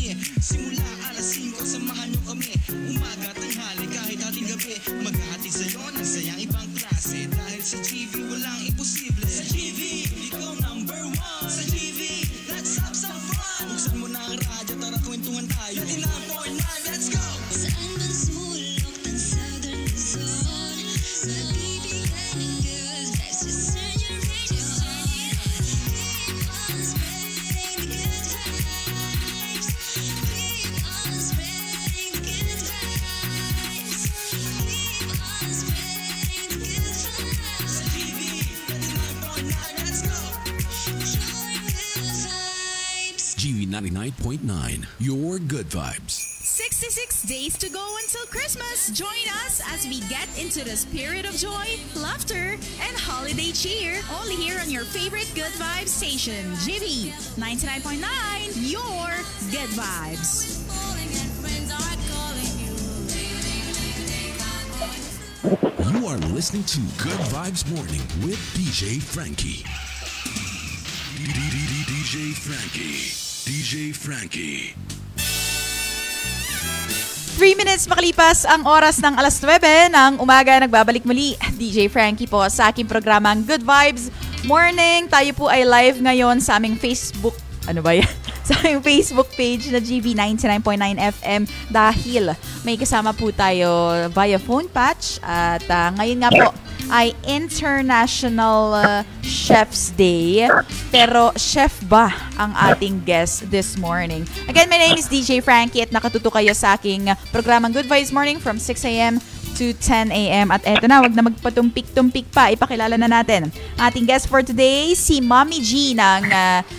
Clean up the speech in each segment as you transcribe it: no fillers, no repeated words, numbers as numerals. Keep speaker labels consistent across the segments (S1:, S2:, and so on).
S1: kami. Simula alas 5, samahan nyo kami. Umaga, tanghali, kahit ating gabi. Maghahatid sa'yo ng sayang ibang klase. Dahil sa GV, walang imposible. Sa GV, ikaw number 1. Sa GV, let's have some fun. Buksan mo na ang radyo, tara kwentuhan tayo. 99.9, let's go!
S2: Saan man sulok ng Southern Luzon, magbibigay ng good vibes. Just turn your radio on. Keep on spreading the good vibes. Keep on spreading the good vibes. Keep on spreading the good vibes.
S1: Sa GV, 99.9, let's go!
S2: Your good vibes.
S3: GV 99.9, your good vibes.
S4: 66 days to go until Christmas. Join us as we get into the spirit of joy, laughter, and holiday cheer. Only here on your favorite Good Vibes station, GV 99.9, your Good Vibes.
S2: Calling and friends are calling you.
S3: You are listening to Good Vibes Morning with DJ Frankie. DJ Frankie. DJ Frankie.
S5: 3 minutes makalipas ang oras ng alas 9 ng umaga. Nagbabalik muli DJ Frankie po sa aking programang Good Vibes Morning. Tayo po ay live ngayon sa aming Facebook. Ano ba yan? Sa aming Facebook page na GV 99.9 FM dahil may kasama po tayo via phone patch. At ngayon nga po ay International Chef's Day. Pero chef ba ang ating guest this morning? Again, my name is DJ Frankie at nakatuto kayo sa aking programang Good Vibes Morning from 6 a.m. to 10 a.m. At eto na, wag na magpatumpik-tumpik pa. Ipakilala na natin. Ating guest for today, si Mommy G.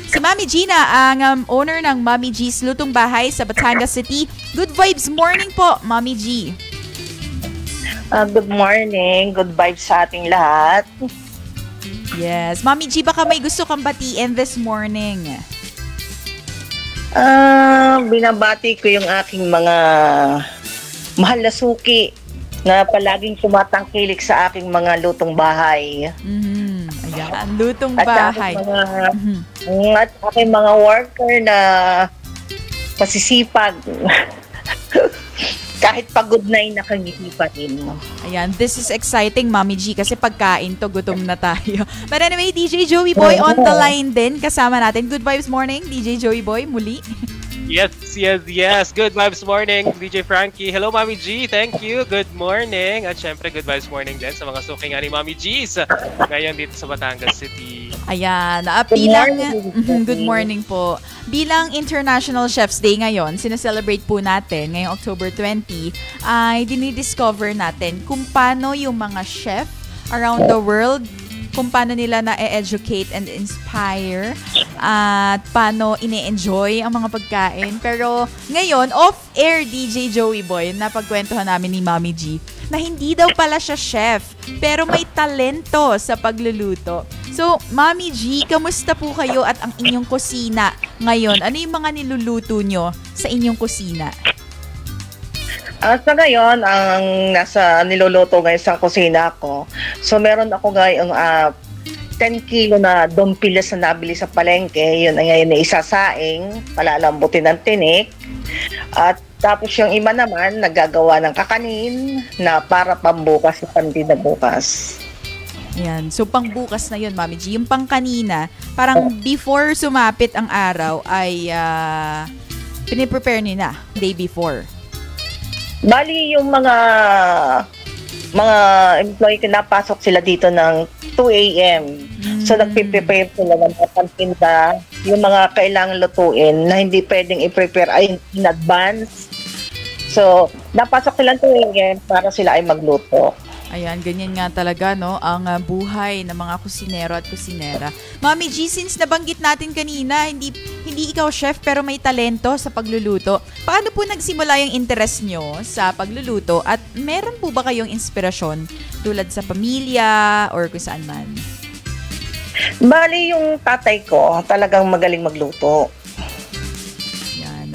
S5: Si Mommy G na ang owner ng Mommy G's Lutong Bahay sa Batangas City. Good Vibes Morning po, Mommy G.
S6: Good morning. Good vibes sa ating lahat.
S5: Yes. Mommy G, baka may gusto kang batiin this morning.
S6: Binabati ko yung aking mga mahal na suki na palaging tumatangkilik sa aking mga lutong bahay.
S5: Ayan, lutong bahay.
S6: At aking mga worker na pasisipag. Kahit pagod na nakangiti pa rin.
S5: Ayan, this is exciting, Mommy G, kasi pagkain to, gutom na tayo. But anyway, DJ Joey Boy on the line din. Kasama natin. Good Vibes Morning, DJ Joey Boy, muli.
S7: Yes. Good vibes morning, DJ Frankie. Hello, Mommy G. Thank you. Good morning. At syempre, good vibes morning din sa mga suking ni Mommy G's ngayon dito sa Batangas City.
S5: Ayan. Good morning po. Bilang International Chef's Day ngayon, sineselebrate po natin ngayong October 20, ay dinidiscover natin kung paano yung mga chef around the world, kung paano nila na-educate and inspire at paano ine-enjoy ang mga pagkain. Pero ngayon, off-air DJ Joey Boy, napagkwentuhan namin ni Mommy G na hindi daw pala siya chef, pero may talento sa pagluluto. So, Mommy G, kamusta po kayo at ang inyong kusina ngayon? Ano yung mga niluluto nyo sa inyong kusina?
S6: Sa ngayon, ang nasa niluluto ngayon sa kusina ko, so meron ako ngayon 10 kilo na dompilas na nabili sa palengke. Yun ay ngayon na isasaing, palalambutin ng tinik. At tapos yung iba naman, nagagawa ng kakanin na para pambukas na pandina bukas.
S5: Yan. So, pangbukas na yun, Mommy G. Yung pang kanina, parang before sumapit ang araw, ay piniprepare nyo na day before.
S6: Bali, yung mga employee ko, napasok sila dito ng 2 a.m. So, nagpiprepare sila ng papantinda, yung mga kailangan lutuin na hindi pwedeng i-prepare in advance. So, napasok sila ng 2 a.m. para sila ay magluto.
S5: Ayan, ganyan nga talaga, no? Ang buhay ng mga kusinero at kusinera. Mommy G, since nabanggit natin kanina, hindi ikaw chef pero may talento sa pagluluto. Paano po nagsimula yung interest nyo sa pagluluto? At meron po ba kayong inspirasyon tulad sa pamilya or kung saan man?
S6: Bali, yung tatay ko talagang magaling magluto.
S5: Yan.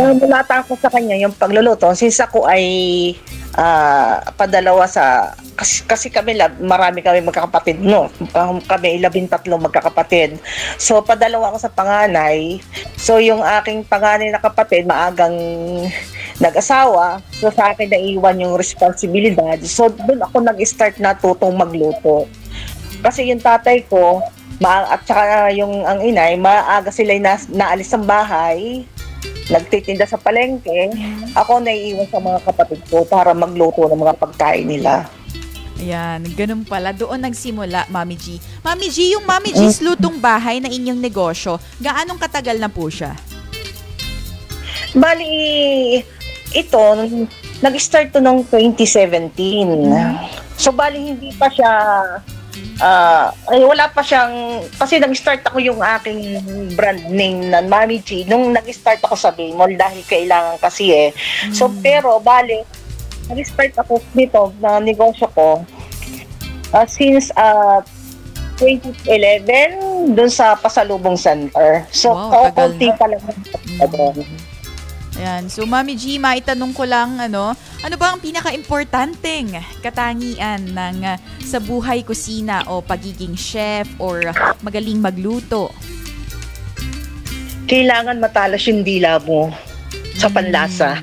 S6: Mulata ako sa kanya yung pagluluto. Since ako ay padalawa sa... Kasi kami, marami kami magkakapatid, no? Kami 13 magkakapatid. So, padalawa ako sa panganay. So, yung aking panganay na kapatid, maagang nag-asawa. So, sa akin naiwan yung responsibilidad. So, doon ako nag-start na tutong magluto. Kasi yung tatay ko, at saka ang inay, maaga sila naalis ng bahay, nagtitinda sa palengke. Ako naiiwan sa mga kapatid ko para magluto ng mga pagkain nila.
S5: Ayan, ganun pala. Doon nagsimula, Mami G. Mami G, yung Mami G's lutong bahay na inyong negosyo, gaanong katagal na po siya?
S6: Bali, ito, nag-start to noong 2017. So, bali, hindi pa siya, wala pa siyang, kasi nag-start ako yung aking brand name na Mami G, nung nag-start ako sa Baymall dahil kailangan kasi So, pero, bali, nag-start ako dito na negosyo ko since 2011 dun sa Pasalubong Center. So,
S5: wow,
S6: konti pa lang.
S5: Ayan. So, Mami G, maitanong ko lang, ano ba ang pinaka-importanteng katangian ng sa buhay kusina o pagiging chef or magaling magluto?
S6: Kailangan matalas yung dila mo sa panlasa.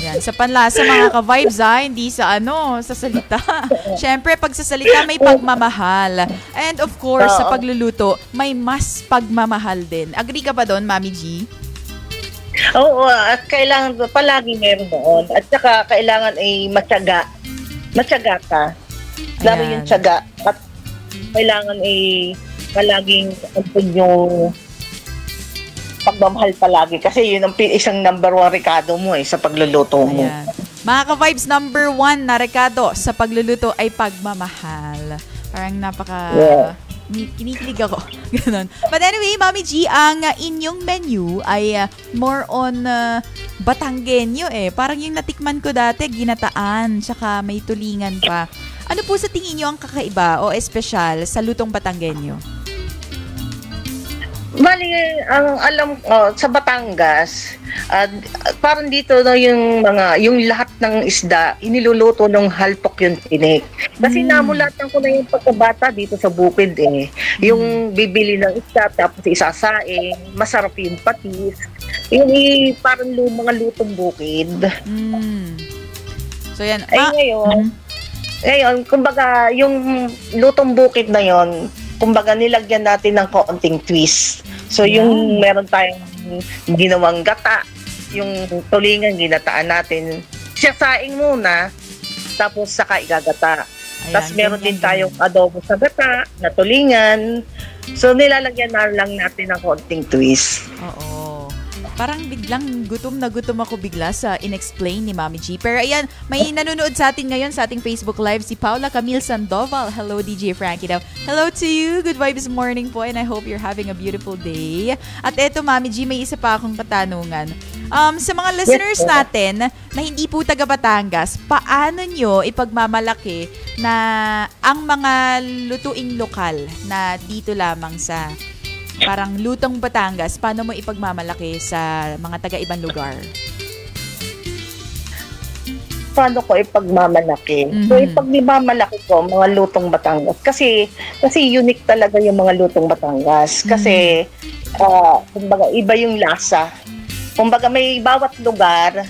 S5: Yan, sa panlasa mga ka-vibes hindi sa sa salita. Siyempre, pag sa salita may pagmamahal. And of course, sa pagluluto, may mas pagmamahal din. Agree ka ba doon, Mami G?
S6: Oo, at kailangan palagi meron doon. At saka kailangan ay matyaga. Matyaga ka. Laro yung tiyaga. At kailangan ay palaging yung pagmamahal palagi kasi yun ang isang number 1 rekado mo sa pagluluto mo.
S5: Ayan. Mga ka-vibes, number 1 na rekado sa pagluluto ay pagmamahal. Parang kinikilig ako. Ganun. But anyway, Mami G, ang inyong menu ay more on Batanggenyo Parang yung natikman ko dati, ginataan, tsaka may tulingan pa. Ano po sa tingin nyo ang kakaiba o espesyal sa lutong Batanggenyo?
S6: Bali, ang alam ko sa Batangas, parang dito yung lahat ng isda iniluluto ng halpok yung tinik. Kasi namulatan ko na yung pagkabata dito sa bukid Yung bibili ng isda tapos isasaing, masarap yung patis. Yung parang mga lutong bukid.
S5: So yan.
S6: Ngayon, kumbaga yung lutong bukid na yon, kumbaga nilagyan natin ng konting twist. So yung meron tayong ginawang gata, yung tulingan ginataan natin. Siyasaing muna, tapos saka igagata. Tapos meron din tayong adobo sa gata, na tulingan. So nilalagyan na lang natin ng konting twist.
S5: Oo. Parang biglang gutom na gutom ako bigla sa in-explain ni Mami G. Pero ayan, may nanonood sa atin ngayon sa ating Facebook Live, si Paula Camille Sandoval. Hello, DJ Frankie daw. Hello to you. Good vibes morning po and I hope you're having a beautiful day. At eto, Mami G, may isa pa akong katanungan. Sa mga listeners natin na hindi po taga Batangas, paano nyo ipagmamalaki na ang mga lutuing lokal na dito lamang sa parang lutong Batangas, paano mo ipagmamalaki sa mga taga-ibang lugar?
S6: Paano ko ipagmamalaki? So, ipagmamalaki ko mga lutong Batangas. Kasi unique talaga yung mga lutong Batangas. Kasi, kumbaga, iba yung lasa. Kumbaga, may bawat lugar,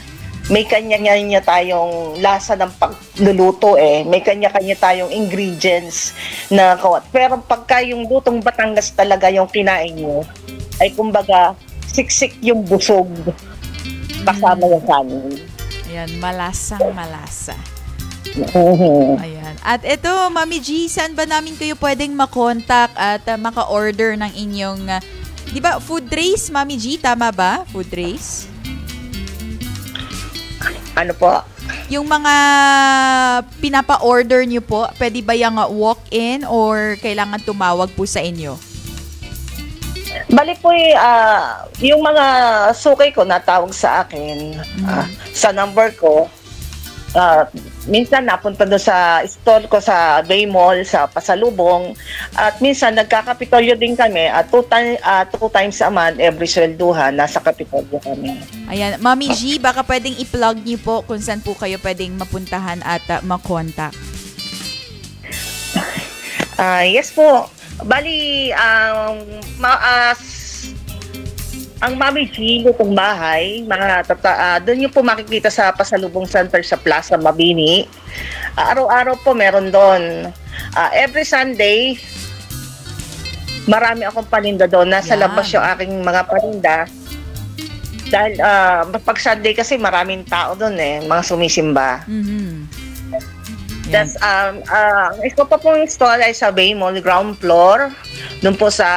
S6: may kanya-kanya tayong lasa ng pagluluto May kanya-kanya tayong ingredients na kawat. Pero pagka yung lutong Batangas talaga yung kinain mo, ay kumbaga, siksik yung busog kasama yung kanin.
S5: Ayan, malasang malasa. Ayan. At ito, Mami G, saan ba namin kayo pwedeng makontak at maka-order ng inyong, di ba, food trays, Mami G? Tama ba? Food trays?
S6: Ano po?
S5: Yung mga pinapa-order nyo po, pwede ba yung walk-in or kailangan tumawag po sa inyo?
S6: Bali po yung mga sukay ko natawag sa akin sa number ko minsan napunta doon sa store ko sa Bay Mall, sa Pasalubong. At minsan nagkakapitolyo din kami at two times a month, every swelduhan, nasa kapitolyo kami.
S5: Ayan, Mami G, baka pwedeng i-plug niyo po kung saan po kayo pwedeng mapuntahan at makontak.
S6: Yes po. Bali, ang Mami G, Lutong Bahay, doon niyo po makikita sa Pasalubong Center sa Plaza Mabini. Araw-araw po meron doon. Every Sunday, marami akong paninda doon. Nasa labas yung aking mga paninda. Dahil pag Sunday kasi maraming tao doon mga sumisimba. That's, ito pa pong store ay sa Bay Mall, ground floor. Doon po sa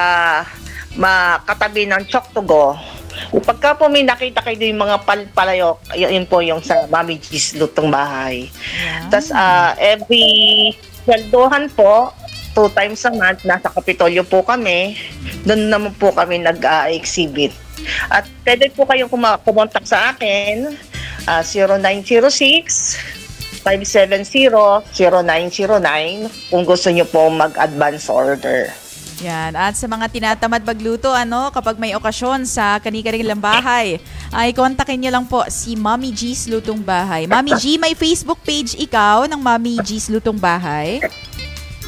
S6: makatabi ng Chok to Go. Pagka po may nakita kayo yung mga palayok, yun po yung sa Mami G's Lutong Bahay. Tapos every sweldohan po, 2 times a month, nasa Kapitolyo po kami. Doon naman po kami nag-exhibit. At pwede po kayong kumontak sa akin, 0906-570-0909 kung gusto nyo po mag-advance order.
S5: Yan. At sa mga tinatamad magluto, kapag may okasyon sa kani-kanilang bahay, ay kontakin nyo lang po si Mami G's Lutong Bahay. Mami G, may Facebook page ikaw ng Mami G's Lutong Bahay?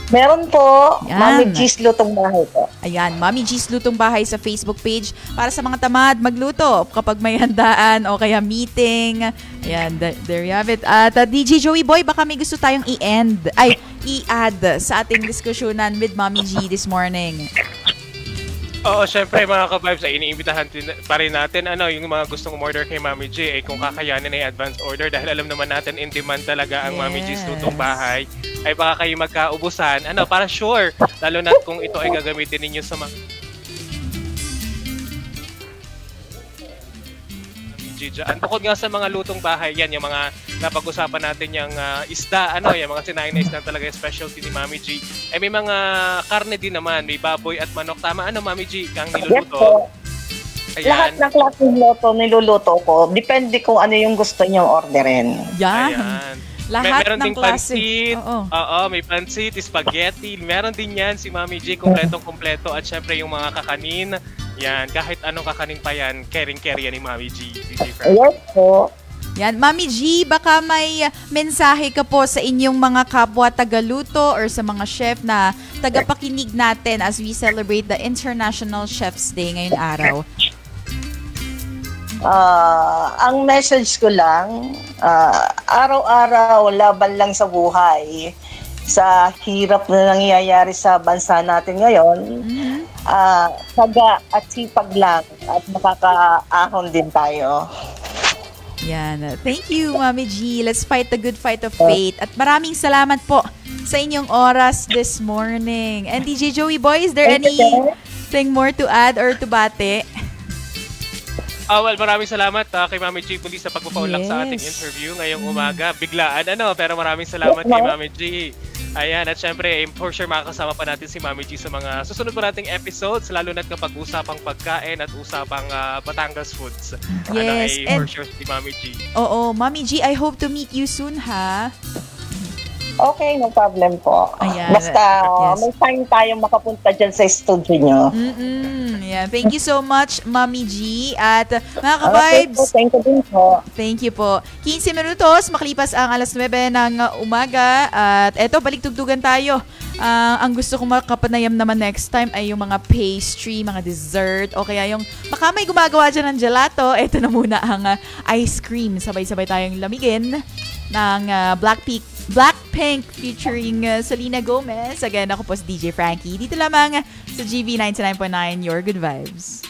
S6: Meron po.
S5: Yan.
S6: Mami G's Lutong Bahay po.
S5: Ayan, Mami G's Lutong Bahay sa Facebook page para sa mga tamad magluto kapag may handaan o kaya meeting. Ayan, there you have it. At DJ Joey Boy, baka may gusto tayong i-add sa ating diskusyonan with Mami G this morning.
S7: Oo, syempre mga ka-vibes ay iniimbitahan pa rin natin yung mga gustong umorder kay Mami G kung kakayanin ay advance order dahil alam naman natin in demand talaga ang Mami G's Lutong Bahay ay baka kayo magkaubusan para sure lalo na kung ito ay gagamitin ninyo sa mga dyan. Bukod nga sa mga lutong bahay yan, yung mga napag-usapan natin yung isda, yung mga sinain na isda talaga yung specialty ni Mami G. May mga karne din naman, may baboy at manok. Tama, Mami G, kang niluluto?
S6: Yes, lahat ng klaseng luto niluluto ko. Depende kung ano yung gusto niyong orderin.
S5: Yan. Lahat
S7: meron
S5: ng
S7: ding
S5: klase.
S7: pansit. Oo, may pansit, spaghetti. Meron din yan si Mami G, kompletong-kompleto. At syempre yung mga kakanin. Yan, kahit anong kakanin pa yan, caring-care yan ni Mami G.
S6: Yes po.
S5: Yan, Mami G, baka may mensahe ka po sa inyong mga kapwa tagaluto or sa mga chef na tagapakinig natin as we celebrate the International Chef's Day ngayong araw.
S6: Ang message ko lang, araw-araw laban lang sa buhay. Sa hirap na nangyayari sa bansa natin ngayon, saga at sipag lang at makakaahon din tayo.
S5: Yan. Thank you, Mami G. Let's fight the good fight of faith. At maraming salamat po sa inyong oras this morning. And DJ Joey Boy, is there anything more to add or to bate?
S7: Well, maraming salamat kay Mami G muli sa pagpapaunlak sa ating interview ngayong umaga. Biglaan pero maraming salamat kay Mami G. Ayan, at syempre, for sure makakasama pa natin si Mami G sa mga susunod pa nating episodes, lalo na't kapag usapang pagkain at usapang Batangas foods.
S5: Yes,
S7: for sure si Mami G.
S5: Oo, Mami G, I hope to meet you soon, ha?
S6: Okay, no problem po.
S5: Ayan.
S6: Basta may time tayong makapunta dyan sa studio nyo.
S5: Yeah. Thank you so much, Mami G. At mga ka-vibes,
S6: thank you din po.
S5: Thank you po. 15 minutos, makalipas ang alas 9 ng umaga. At eto, baliktugtugan tayo. Ang gusto kong makapanayam naman next time ay yung mga pastry, mga dessert, o kaya yung baka may gumagawa dyan ng gelato. Eto na muna ang ice cream. Sabay-sabay tayong lamigin ng Blackpink featuring Selena Gomez. Again, ako po si DJ Frankie. Dito lamang sa GV 99.9, Your Good Vibes.